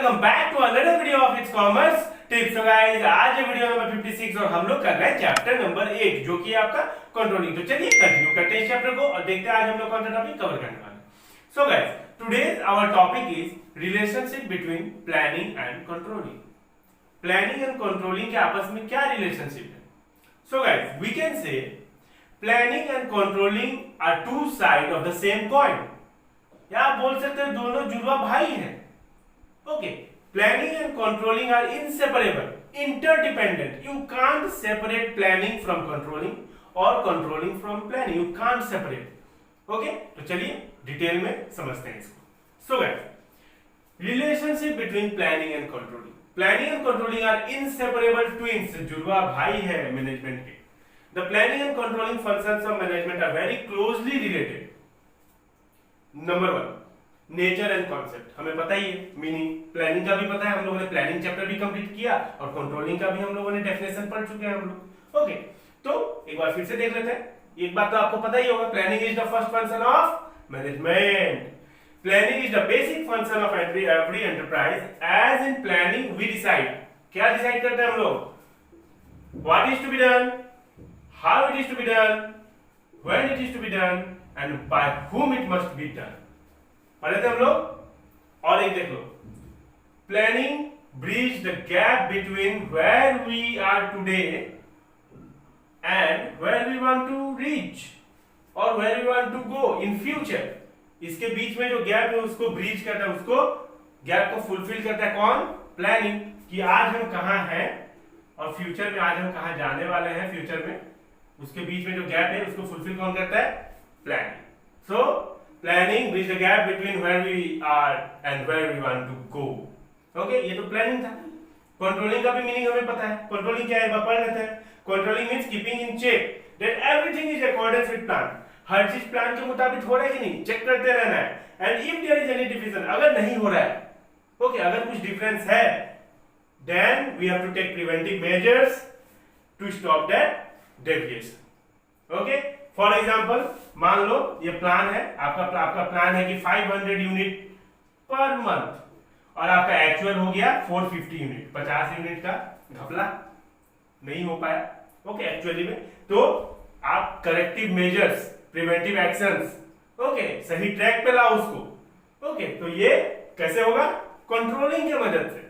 Welcome back to another video of it's commerce tips. Guys आज video number 56 और हम लोग कर रहे हैं चैप्टर नंबर 8 जो कि आपका कंट्रोलिंग। तो चलिए कंटिन्यू करते हैं इस चैप्टर को और देखते हैं आज हम लोग कौन सा टॉपिक कवर करने वाले हैं। So guys today our topic is relationship between planning and controlling. Planning and controlling के आपस में क्या रिलेशनशिप है? So guys we can say planning and controlling are two side of the same coin. या आप बोल सकते हैं दोनों जुड़वा भाई हैं। Okay, planning and controlling are inseparable, interdependent. You can't separate planning from controlling or controlling from planning. You can't separate. Okay, तो चलिए डिटेल में समझते हैं इसको. So guys, relationship between planning and controlling. Planning and controlling are inseparable twins. जुड़वा भाई है management के. The planning and controlling functions of management are very closely related. Number one. Nature and concept हमें पता ही है, मीनिंग प्लानिंग का भी पता है, हम लोगों ने प्लानिंग चैप्टर भी कंप्लीट किया और कंट्रोलिंग का भी हम लोगों ने डेफिनेशन पढ़ चुके हैं हम लोग। ओके, तो एक बार फिर से देख लेते हैं। एक बात तो आपको पता ही होगा, planning is the first function of management. Planning is the basic function of every enterprise. As in planning we decide, क्या डिसाइड करते हैं हम लोग? What is to be done, how it is to be done, when it is to be done and by whom it must be done. पढ़े थे हम लोग। और एक देख लो, planning bridge the gap between where we are today and where we want to reach और where we want to go in future. इसके बीच में जो गैप है उसको ब्रिज करता है, उसको गैप को फुलफिल करता है कौन? प्लानिंग। कि आज हम कहां हैं और फ्यूचर में आज हम कहां जाने वाले हैं फ्यूचर में, उसके बीच में जो गैप है उसको फुलफिल कौन करता है? Planning. So planning bridge the gap between where we are and where we want to go. Okay, ये तो प्लानिंग था। कंट्रोलिंग का भी मीनिंग हमें पता है। कंट्रोलिंग क्या है पढ़ लेते हैं। Controlling means keeping in check that everything is accordance with plan. हर चीज प्लान के मुताबिक हो रहा है कि नहीं, चेक करते रहना है। And if there is any difference, अगर नहीं हो रहा है, ओके, अगर कुछ डिफरेंस है, then we have to take preventive measures to stop that deviation. Okay, for example मान लो ये प्लान है आपका प्लान है कि 500 यूनिट पर मंथ और आपका एक्चुअल हो गया 450 यूनिट, 50 यूनिट का घपला नहीं हो पाया। ओके, एक्चुअली में तो आप corrective measures, preventive actions, okay, सही ट्रैक पे लाओ उसको। ओके, तो ये कैसे होगा? कंट्रोलिंग की मदद से।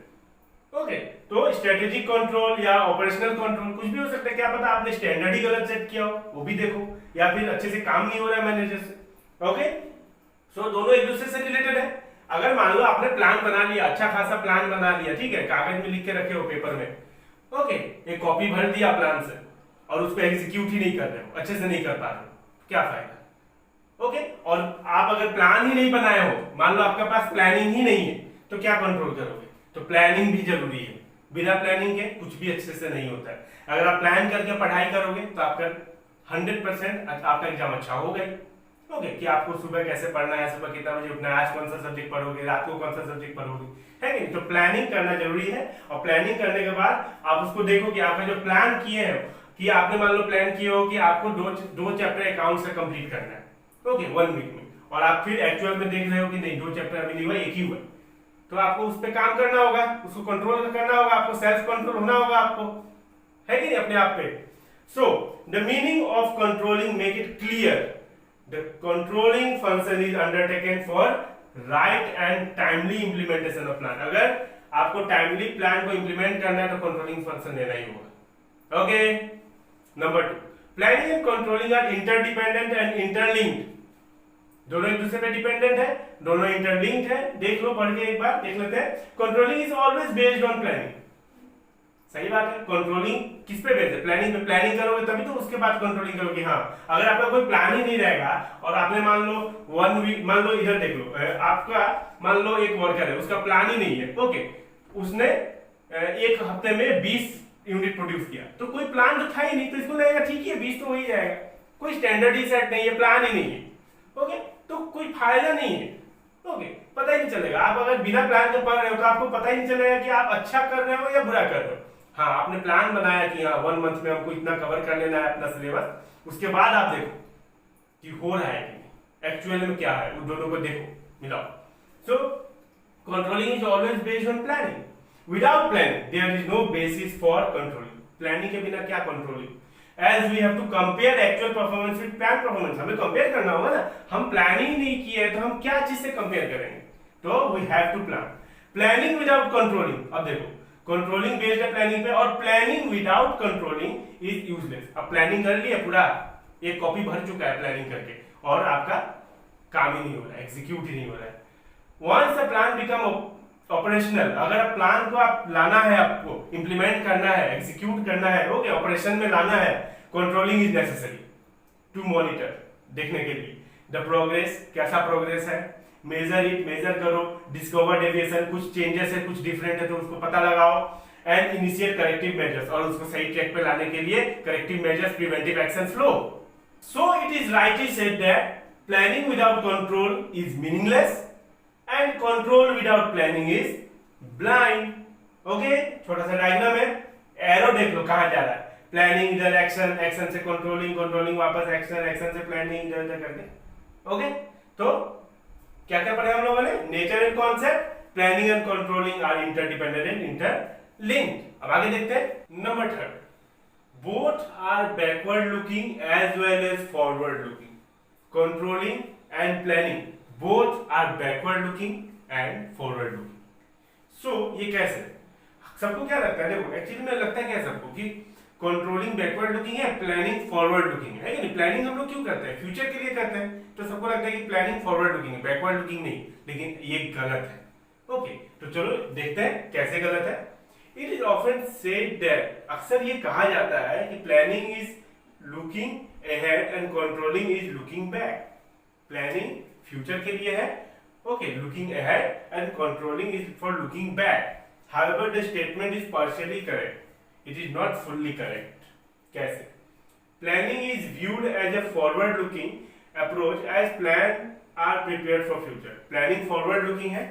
ओके, तो स्ट्रेटेजिक कंट्रोल या ऑपरेशनल कंट्रोल कुछ भी हो सकता है। क्या पता आपने स्टैंडर्ड ही गलत सेट किया हो, वो भी देखो, या फिर अच्छे से काम नहीं हो रहा है मैनेजर से। ओके, सो दोनों एक दूसरे से रिलेटेड है। अगर मान लो आपने प्लान बना लिया, अच्छा खासा प्लान बना लिया, ठीक है, कागज में लिख के रखे हो पेपर में, ओके, एक कॉपी भर दिया प्लान से और उस पर एग्जीक्यूट ही नहीं कर रहे हो, अच्छे से नहीं कर पा रहे हो, क्या फायदा? ओके, और आप अगर प्लान ही नहीं बनाए हो, मान लो आपके पास प्लानिंग ही नहीं है, तो क्या कंट्रोल करोगे? तो प्लानिंग भी जरूरी है। बिना प्लानिंग के कुछ भी अच्छे से नहीं होता है। अगर आप प्लान करके पढ़ाई करोगे तो आपका 100% आपका एग्जाम अच्छा होगा ही। ओके, कि आपको सुबह कैसे पढ़ना है, सुबह कितना बजे उठना है, आज कौन सा सब्जेक्ट पढ़ोगे, रात को कौन सा सब्जेक्ट पढ़ोगे, है कि नहीं? तो प्लानिंग करना जरूरी है। और प्लानिंग करने के बाद आप उसको देखो कि आपने जो प्लान किए हैं, कि आपने मान लो प्लान किए हो कि आपको दो चैप्टर अकाउंट से कंप्लीट करना है, ओके, 1 वीक में, और आप फिर एक्चुअल में देख रहे हो कि नहीं, 2 चैप्टर अभी नहीं हुआ, एक ही हुआ, तो आपको उस पर काम करना होगा, उसको कंट्रोल करना होगा, आपको सेल्फ कंट्रोल होना होगा आपको, है कि नहीं, अपने आप पे। So the meaning of controlling make it clear the controlling function is undertaken for right and timely implementation of plan. अगर आपको टाइमली प्लान को इंप्लीमेंट करना है तो कंट्रोलिंग फंक्शन लेना ही होगा। Okay, number 2, planning and controlling are interdependent and interlinked. दोनों एक दूसरे पे डिपेंडेंट है, दोनों इंटरलिंक्ड है। देख लो, पढ़ के एक बार देख लेते हैं। Controlling is always based on planning. सही बात है, कंट्रोलिंग किस पे बेस्ड है? प्लानिंग पे। प्लानिंग करोगे तभी तो उसके बाद कंट्रोलिंग करोगे। हाँ, अगर आपका कोई प्लान ही नहीं रहेगा और आपने मान लो 1 वीक, मान लो इधर देख लो, आपका मान लो एक वर्कर है, उसका प्लान ही नहीं है, ओके, उसने एक हफ्ते में 20 यूनिट प्रोड्यूस किया, तो कोई प्लान तो था ही नहीं, तो इसको लगेगा ठीक है 20 तो हो ही जाएगा, कोई स्टैंडर्ड ही सेट नहीं है, प्लान ही नहीं है, ओके, तो कोई फायदा नहीं है। ओके, पता ही नहीं चलेगा। आप अगर बिना प्लान के पढ़ रहे हो तो आपको पता ही नहीं चलेगा कि आप अच्छा कर रहे हो या बुरा कर रहे हो। हाँ, आपने प्लान बनाया कि हाँ 1 मंथ में हमको इतना कवर कर लेना है अपना सिलेबस, उसके बाद आप देखो कि हो रहा है कि नहीं, एक्चुअल में क्या है, उन दोनों को देखो, मिलाओ। सो Controlling is always based on planning. Without planning, there is no basis for controlling. Planning के बिना क्या controlling? As we have to compare actual performance with planned performance. हमें compare करना होगा ना. हम planning नहीं किए तो हम क्या चीज से compare करेंगे? तो we have to plan. Planning without controlling. अब देखो, controlling based है planning पे और planning without controlling is useless. अब planning कर लिया पूरा, एक कॉपी भर चुका है planning करके और आपका काम ही नहीं हो रहा है, execute ही नहीं हो रहा है. Once the plan become operational, अगर आप प्लान को आप लाना है, आपको इंप्लीमेंट करना है, एग्जीक्यूट करना है, ओके, ऑपरेशन में लाना है, controlling is necessary to monitor, देखने के लिए द प्रोग्रेस, कैसा प्रोग्रेस है, मेजर इट, मेजर करो, डिस्कवर डेविएशन, कुछ चेंजेस है, कुछ डिफरेंट है तो उसको पता लगाओ, एंड इनिशिएट करेक्टिव मेजर्स, और उसको सही ट्रैक पे लाने के लिए corrective measures, preventive actions low. So it is rightly said that planning without control is meaningless and control without planning is blind. Okay, छोटा सा डायग्राम है, एरो देख लो कहां जा रहा है, प्लानिंग इधर, एक्शन, एक्शन से कंट्रोलिंग, कंट्रोलिंग वापस एक्शन, एक्शन से प्लानिंग, इधर उधर करके. ओके, तो क्या क्या पढ़े हम लोगों ने? Nature and concept, planning and controlling are interdependent and interlinked. अब आगे देखते हैं number 3. Both are backward looking as well as forward looking. Controlling and planning both are backward looking and forward looking. So ये कैसे? सबको क्या लगता है? देखो, एक्चुअली में लगता है क्या सबको कि कंट्रोलिंग बैकवर्ड लुकिंग है, प्लानिंग फॉरवर्ड लुकिंग है कि नहीं? प्लानिंग हम लोग क्यों करते हैं? फ्यूचर के लिए करते हैं, तो सबको लगता है कि प्लानिंग फॉरवर्ड लुकिंग है, बैकवर्ड लुकिंग नहीं. लेकिन ये गलत है. ओके, तो चलो देखते हैं कैसे गलत है. It is often said that, अक्सर ये कहा जाता है कि planning is looking ahead and controlling is looking back. Planning future के लिए है, okay, looking ahead and controlling is for looking back. However the statement is partially correct, it is not fully correct. कैसे? Planning is viewed as a forward looking approach as plan are prepared for future. Planning forward looking है,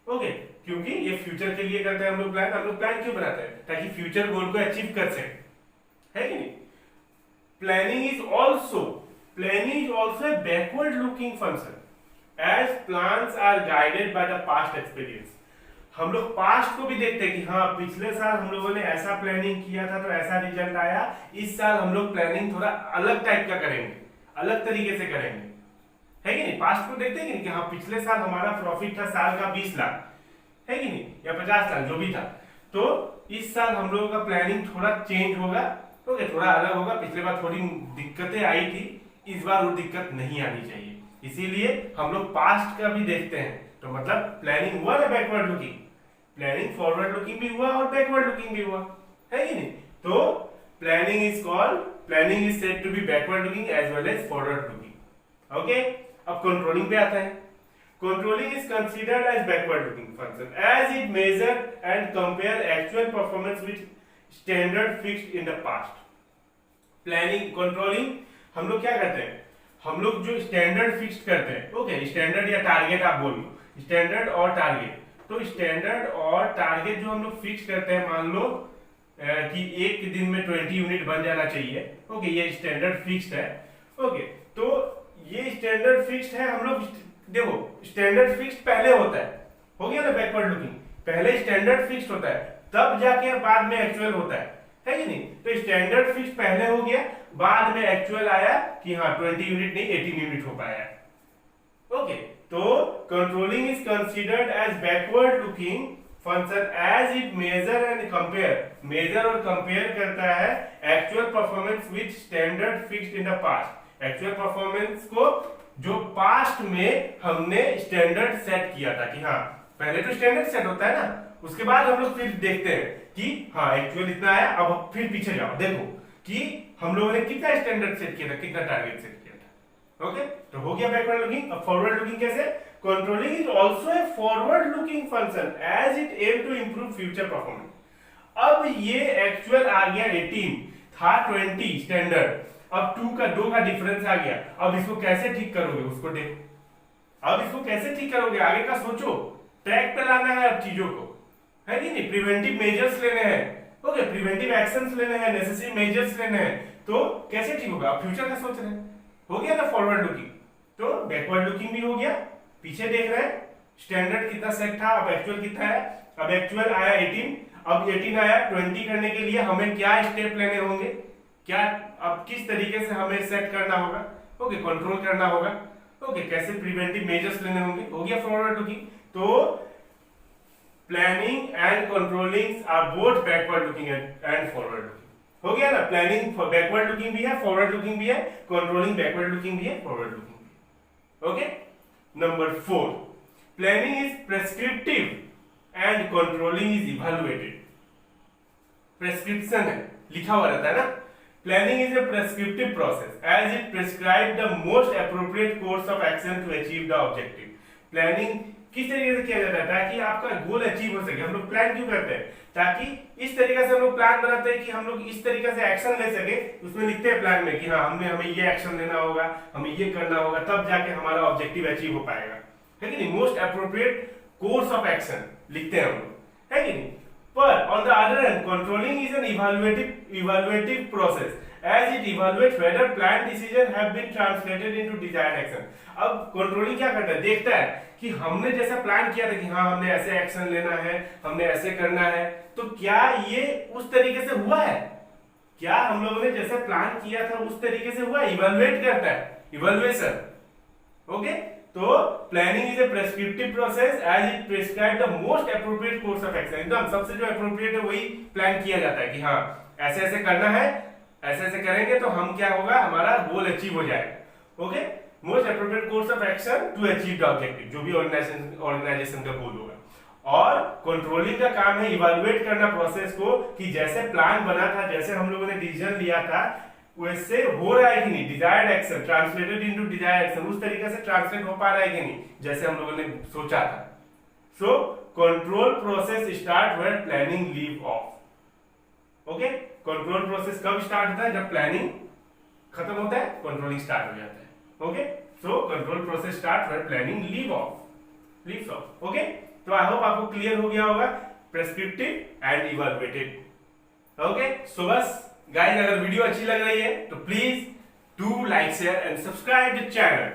okay, क्योंकि ये future के लिए करते हैं हम लोग प्लान. हम लोग प्लान क्यों बनाते हैं? ताकि फ्यूचर गोल को अचीव कर सके, है कि नहीं? Planning is also a backward looking function as plans are guided by the past experience. हम लोग पास्ट को भी देखते हैं कि हाँ, पिछले साल हम लोगों ने ऐसा प्लानिंग किया था तो ऐसा रिजल्ट आया, इस साल हम लोग प्लानिंग थोड़ा अलग टाइप का करेंगे, अलग तरीके से करेंगे, है कि नहीं? पास्ट को देखते हैं कि हाँ, पिछले साल हमारा प्रॉफिट था साल का 20 लाख, है कि नहीं, या 50 लाख, जो भी था, तो इस साल हम लोगों का प्लानिंग थोड़ा चेंज होगा, ओके, थोड़ा अलग होगा. पिछले बार थोड़ी दिक्कतें आई थी, इस बार वो दिक्कत नहीं आनी चाहिए, इसीलिए हम लोग पास्ट का भी देखते हैं. तो मतलब प्लानिंग हुआ ना backward looking, planning forward looking भी हुआ और बैकवर्ड लुकिंग भी हुआ, है कि नहीं? तो planning is said to be backward looking as well as forward looking. Okay, अब कंट्रोलिंग पे आता है. Controlling is considered as backward looking function as it measure and compare actual performance with standard fixed in the past. Planning, controlling, हम लोग क्या करते हैं? हम लोग जो स्टैंडर्ड फिक्स करते हैं, ओके, स्टैंडर्ड या टारगेट आप बोल लो, स्टैंडर्ड और टारगेट. तो स्टैंडर्ड और टारगेट जो हम लोग फिक्स करते हैं, मान लो कि एक दिन में 20 यूनिट बन जाना चाहिए, ओके, ये स्टैंडर्ड फिक्स्ड है, ओके. तो ये स्टैंडर्ड फिक्स्ड है. हम लोग देखो, स्टैंडर्ड फिक्स्ड पहले होता है, हो गया ना बैकवर्ड लुकिंग, पहले स्टैंडर्ड फिक्स्ड होता है, तब जाके बाद में एक्चुअल होता है कि नहीं? तो स्टैंडर्ड फिक्स पहले हो गया, बाद में एक्चुअल आया कि हाँ 20 यूनिट नहीं 18 यूनिट हो पाया. ओके, तो controlling is considered as backward looking function as it measure and compare और कंपेयर करता है actual performance with standard fixed in the past. Actual performance को जो पास्ट में हमने स्टैंडर्ड सेट किया था कि हाँ, पहले तो स्टैंडर्ड सेट होता है ना, उसके बाद हम लोग फिर देखते हैं कि हाँ एक्चुअल इतना आया. अब फिर पीछे जाओ, देखो कि हम लोगों ने कितना स्टैंडर्ड सेट किया था, कितना टारगेट सेट किया था. ओके, तो हो गया बैकवर्ड लुकिंग. अब फॉरवर्ड लुकिंग कैसे? Controlling is also a forward looking function as it aim to improve future performance. अब ये एक्चुअल आ गया 18, था 20 स्टैंडर्ड, अब 2 का डिफरेंस आ गया. अब इसको कैसे ठीक करोगे, उसको देखो. अब इसको कैसे ठीक करोगे, आगे का सोचो. ट्रैक पे लाना है अब चीजों को, है कि नहीं? प्रिवेंटिव मेजर्स लेने हैं, ओके, प्रिवेंटिव एक्शंस लेने हैं, नेसेसरी मेजर्स लेने हैं. तो कैसे ठीक होगा? आप फ्यूचर का सोच रहे हैं, हो गया ना फॉरवर्ड लुकिंग. तो बैकवर्ड लुकिंग भी हो गया, पीछे देख रहे हैं, स्टैंडर्ड कितना सेट था, अब एक्चुअल कितना है, अब एक्चुअल आया 18, अब 18 आया, 20 करने के लिए हमें क्या स्टेप लेने होंगे, क्या अब किस तरीके से हमें सेट करना होगा, ओके कंट्रोल करना होगा, ओके कैसे प्रिवेंटिव मेजर्स लेने होंगे, हो गया फॉरवर्ड लुकिंग। तो planning and controlling are both backward looking and forward looking, हो गया ना, प्लानिंग बैकवर्ड लुकिंग भी है, फॉरवर्ड लुकिंग भी है, कंट्रोलिंग बैकवर्ड लुकिंग भी है, फॉरवर्ड लुकिंग भी है, okay. Number 4, planning is prescriptive and controlling is evaluated. Prescription है, लिखा हुआ रहता है ना, planning is a prescriptive process as it prescribes the most appropriate course of action to achieve the objective। Planning किस तरीके से किया जाता है ताकि आपका गोल अचीव हो सके। हम लोग प्लान क्यों करते हैं, ताकि इस तरीके से हम लोग प्लान बनाते हैं कि हम लोग इस तरीके से एक्शन ले सके। उसमें लिखते हैं प्लान में कि हाँ हमें ये एक्शन लेना होगा, हमें ये करना होगा, तब जाके हमारा ऑब्जेक्टिव अचीव हो पाएगा, है कि नहीं। Most appropriate course of action लिखते हैं हम लोग, है कि नहीं। पर on the other hand, controlling is an evaluative process as it evaluates whether planned decisions have been translated into desired action। अब कंट्रोलिंग क्या करता है, देखता है कि हमने जैसा प्लान किया था कि हाँ हमने ऐसे एक्शन लेना है, हमने ऐसे करना है, तो क्या ये उस तरीके से हुआ है, क्या हम लोगों ने जैसे प्लान किया था उस तरीके से हुआ है, इवैल्यूएट करता है, इवैल्यूएशन, ओके। तो planning is a prescriptive process as it prescribe the most appropriate course of action. एकदम सबसे जो एप्रोप्रिएट है वही प्लान किया जाता है कि हाँ ऐसे ऐसे करना है, ऐसे ऐसे करेंगे तो हम क्या होगा, हमारा गोल अचीव हो जाएगा, okay. Most appropriate course of action to achieve the objective, जो भी ऑर्गेनाइजेशन का गोल होगा। और कंट्रोलिंग का काम है इवैल्यूएट करना प्रोसेस को कि जैसे प्लान बना था, जैसे हम लोगों ने डिसीजन लिया था वैसे हो रहा है कि नहीं, desired action translated into desired action उस तरीके से ट्रांसलेट हो पा रहा है कि नहीं जैसे हम लोगों ने सोचा था। So control process start when planning leave of, okay. Control process कब स्टार्ट होता है, जब प्लानिंग खत्म होता है, कंट्रोलिंग स्टार्ट हो जाता है, okay. So control process start when planning leaves of, okay. तो आई होप आपको क्लियर हो गया होगा प्रेस्क्रिप्टिव एंड इवैल्यूएटेड, ओके। सो बस गाइस, अगर वीडियो अच्छी लग रही है तो please do like share and subscribe the channel.